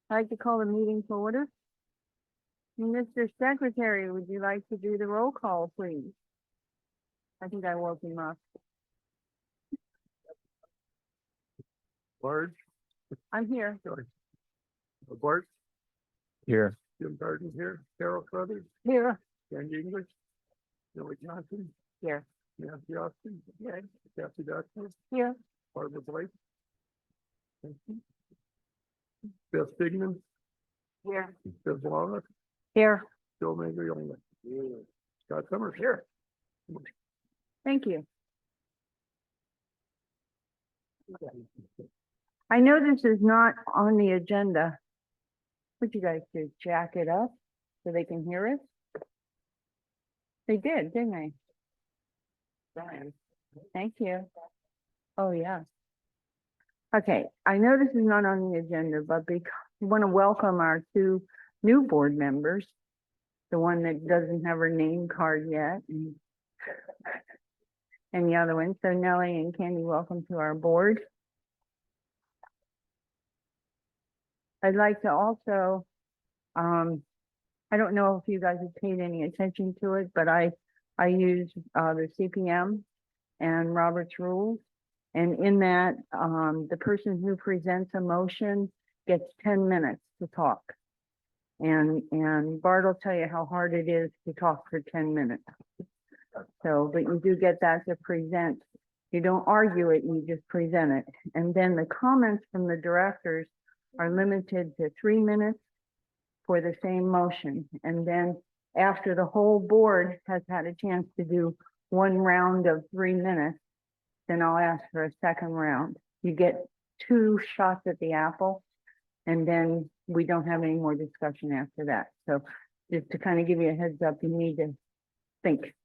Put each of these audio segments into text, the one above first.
I'd like to call the meeting to order. Mr. Secretary, would you like to do the roll call, please? I think I woke him up. Large, I'm here. Bart, Here. Jim Garden here, Carol Crothers, Here. Sandy English, Billy Johnson, Here. Nancy Austin, Kathy Doctor, Here. Barbara Blake. Thank you. Beth Stigman, Here. Bill Valona, Here. Bill Maglione. Scott Summers here. Thank you. I know this is not on the agenda. What you guys do, jack it up so they can hear it? They did, didn't they? Thank you. Oh, yeah. Okay, I know this is not on the agenda, but we want to welcome our two new board members. The one that doesn't have her name card yet. And the other one. So Nellie and Candy, welcome to our board. I'd like to also, I don't know if you guys have paid any attention to it, but I use the CPM and Robert's rules. And in that, the person who presents a motion gets 10 minutes to talk. And Bart will tell you how hard it is to talk for 10 minutes. So, but you do get that to present. You don't argue it, you just present it. And then the comments from the directors are limited to 3 minutes for the same motion. And then after the whole board has had a chance to do one round of 3 minutes, then I'll ask for a second round. You get 2 shots at the apple, and then we don't have any more discussion after that. So just to kind of give you a heads up, you need to think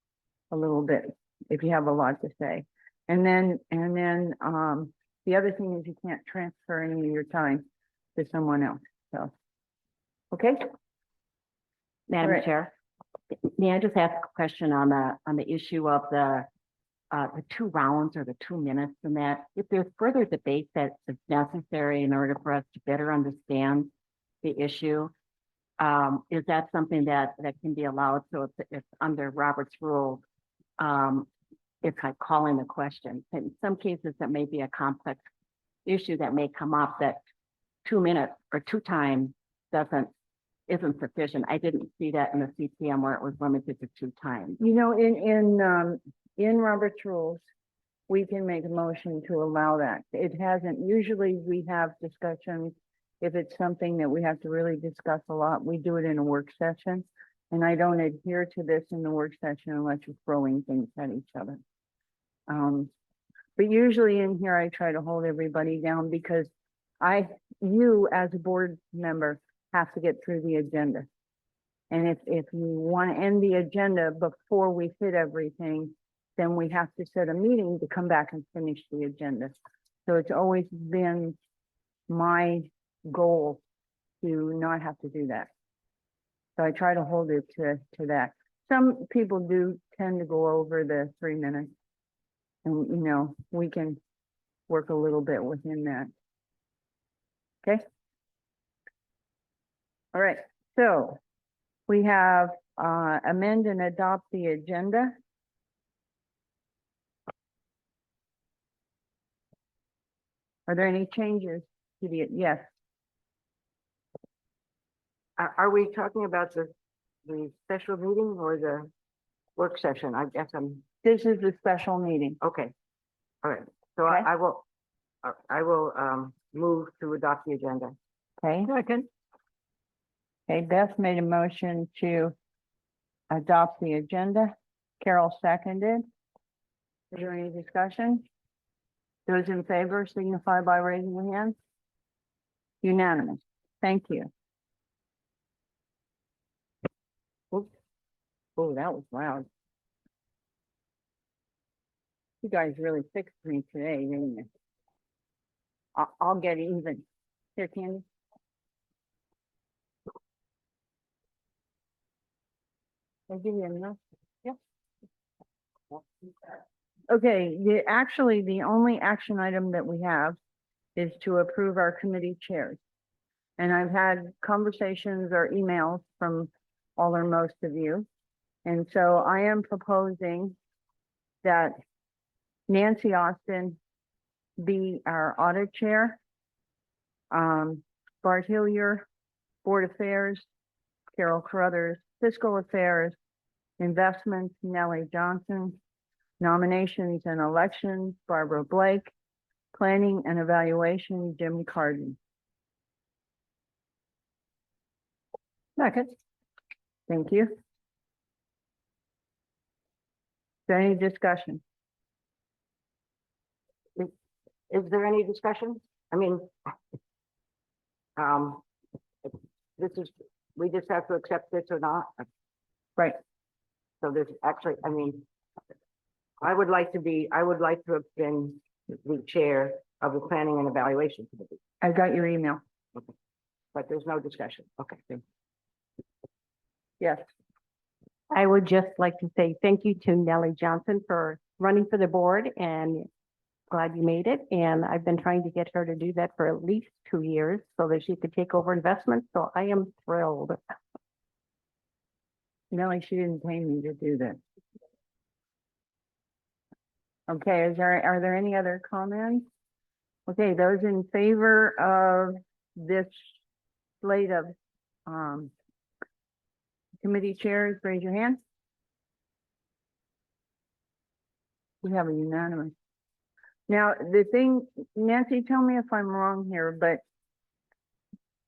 a little bit if you have a lot to say. And then the other thing is you can't transfer any of your time to someone else. So, okay. Madam Right. Chair, may I just ask a question on the issue of the 2 rounds or the 2 minutes, and that if there's further debate that is necessary in order for us to better understand the issue, is that something that can be allowed? So it's under Robert's rules, it's like calling the question. In some cases, that may be a complex issue that may come up that 2 minutes or 2 times isn't sufficient. I didn't see that in the CPM where it was limited to 2 times. You know, in Robert's rules, we can make a motion to allow that. It hasn't, usually we have discussions. If it's something that we have to really discuss a lot, we do it in a work session. And I don't adhere to this in the work session unless you're throwing things at each other. But usually in here, I try to hold everybody down because you as a board member have to get through the agenda. And if you want to end the agenda before we hit everything, then we have to set a meeting to come back and finish the agenda. So it's always been my goal to not have to do that. So I try to hold it to that. Some people do tend to go over the 3 minutes. And, you know, we can work a little bit within that. Okay. All right. So we have amend and adopt the agenda. Are there any changes to the, yes? Are we talking about the special meeting or the work session? I guess This is the special meeting. okay. All right. So Okay. I will move to adopt the agenda. Okay. Second. Okay, Beth made a motion to adopt the agenda. Carol seconded. Is there any discussion? Those in favor signify by raising your hand. Unanimous. Thank you. Oh, that was loud. You guys really fixed me today, didn't you? I'll get even. Here, Candy. I'll give you enough. Yeah. Okay, the only action item that we have is to approve our committee chairs. And I've had conversations or emails from all or most of you. And so I am proposing that Nancy Austin be our audit chair. Bart Hillier, Board Affairs, Carol Carruthers, Fiscal Affairs, Investments, Nellie Johnson, Nominations and Elections, Barbara Blake, Planning and Evaluation, Jim Carden. Second. Thank you. Is there any discussion? Is there any discussion? I mean, this is, we just have to accept this or not. Right. So there's actually, I mean, I would like to have been the chair of the planning and evaluation committee, I got your email. but there's no discussion. Okay. Yes. I would just like to say thank you to Nellie Johnson for running for the board and glad you made it. And I've been trying to get her to do that for at least 2 years so that she could take over investments. So I am thrilled. Nellie, she didn't pay me to do this. Okay, are there any other comments? Okay, those in favor of this slate of committee chairs, raise your hand. We have a unanimous. Now, the thing, Nancy, tell me if I'm wrong here, but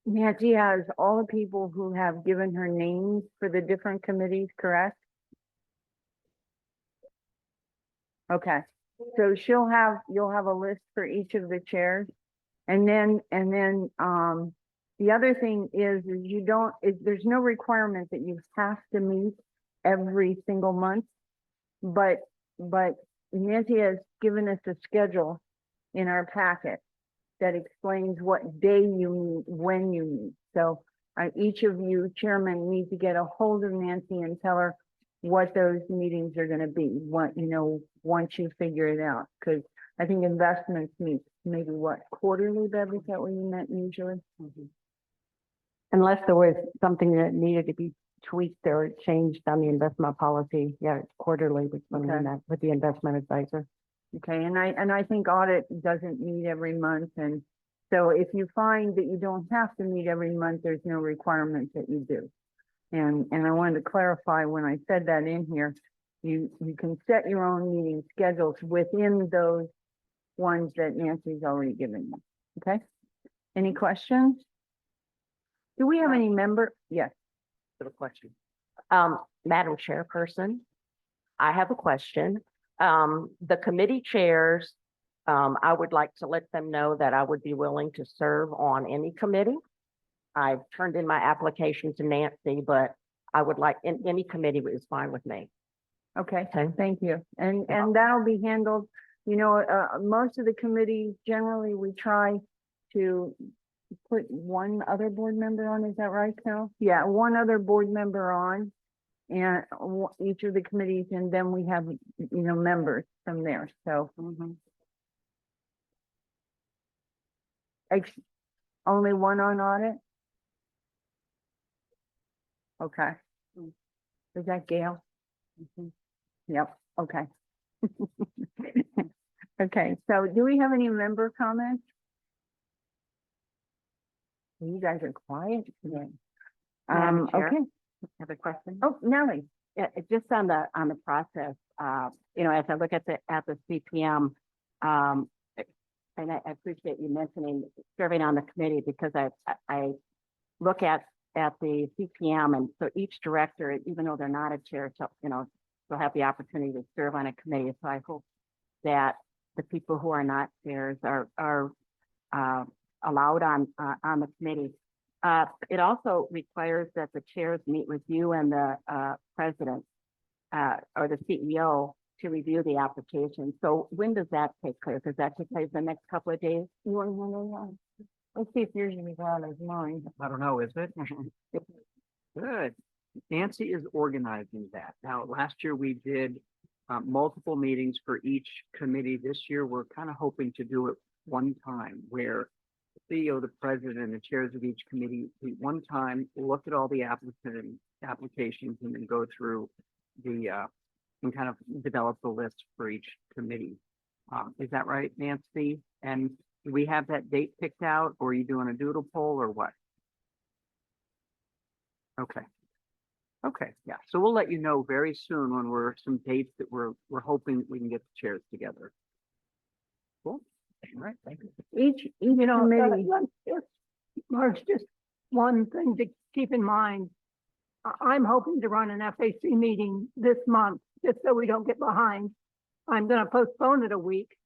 Nancy has all the people who have given her names for the different committees, correct? Okay, so you'll have a list for each of the chairs. And then, the other thing is there's no requirement that you have to meet every single month. But Nancy has given us a schedule in our packet that explains what day you meet, when you meet. So each of you chairmen need to get a hold of Nancy and tell her what those meetings are gonna be, once you figure it out. Cause I think investments meet maybe quarterly, Bev, is that what you meant usually? Unless there was something that needed to be tweaked or changed on the investment policy. Yeah, it's quarterly with when we Okay. met with the investment advisor. Okay, and I think audit doesn't meet every month, and so if you find that you don't have to meet every month, there's no requirement that you do. And I wanted to clarify when I said that in here, you can set your own meeting schedules within those ones that Nancy's already given you. Okay? Any questions? Do we have any member? Yes. For the question. Madam Chairperson, I have a question. The committee chairs, I would like to let them know that I would be willing to serve on any committee. I've turned in my application to Nancy, but I would like, any committee is fine with me. Okay, Okay. thank you. And that'll be handled, most of the committees, generally, we try to put one other board member on, is that right, Carol? Yeah, one other board member on, and each of the committees, and then we have, members from there, so. Only one on audit? Okay. Is that Gail? Yep, okay. Okay, so do we have any member comments? You guys are quiet today. Madam Chair? Okay. Have a question? Oh, Nellie, Yeah, just on the process, as I look at the CPM, and I appreciate you mentioning serving on the committee because I look at the CPM, and so each director, even though they're not a chair, so, they'll have the opportunity to serve on a committee. So I hope that the people who are not chairs are allowed on the committee. It also requires that the chairs meet with you and the president or the CEO to review the application. So when does that take place? Does that take place the next couple of days? you want to handle that? Let's see if yours is on as mine. I don't know, is it? Good. Nancy is organizing that. Now, last year we did multiple meetings for each committee. This year, we're kind of hoping to do it one time where CEO, the president, and the chairs of each committee, at one time, look at all the applications and then go through and kind of develop the list for each committee. Is that right, Nancy? And do we have that date picked out, or are you doing a doodle poll, or what? Okay. Okay, yeah, so we'll let you know very soon when some dates that we're hoping we can get the chairs together. Cool, all right, thank you. Each committee, Marge, just one thing to keep in mind. I'm hoping to run an FAC meeting this month, just so we don't get behind. I'm gonna postpone it a week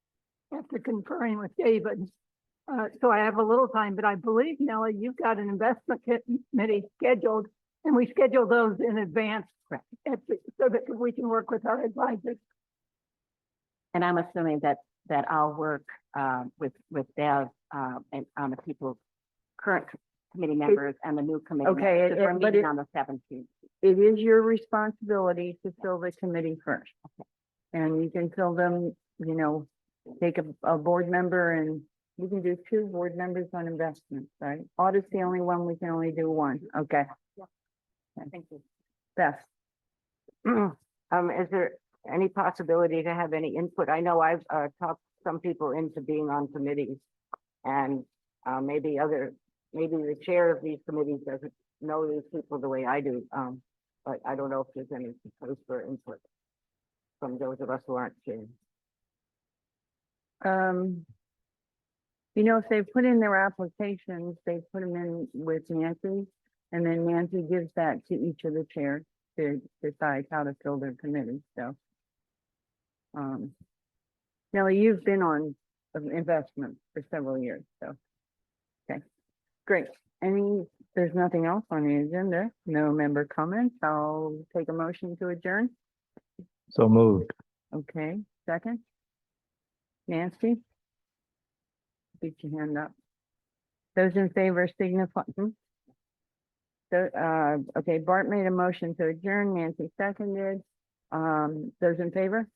after conferring with David. So I have a little time, but I believe, Nellie, you've got an investment committee scheduled, and we schedule those in advance. So that we can work with our advisors. And I'm assuming that I'll work with Bev and on the people, current committee members and the new committee. Okay, members, 'cause we're but meeting on the 17th. it is your responsibility to fill the committee first. And you can fill them, take a board member, and we can do 2 board members on investments, right? Audit's the only one, we can only do 1. Okay. Thank you. Beth, Is there any possibility to have any input? I know I've talked some people into being on committees, and maybe the chair of these committees doesn't know these people the way I do. But I don't know if there's any place for input from those of us who aren't chairs. if they put in their applications, they put them in with Nancy, and then Nancy gives that to each of the chairs to decide how to fill their committee, so. Nellie, you've been on investment for several years, so. Okay, great. There's nothing else on the agenda, no member comments, I'll take a motion to adjourn. So moved. Okay, second? Nancy? Put your hand up. Those in favor signify. So, okay, Bart made a motion to adjourn, Nancy seconded. Those in favor?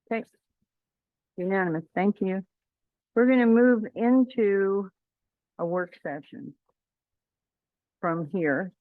Okay. Unanimous, thank you. We're gonna move into a work session from here.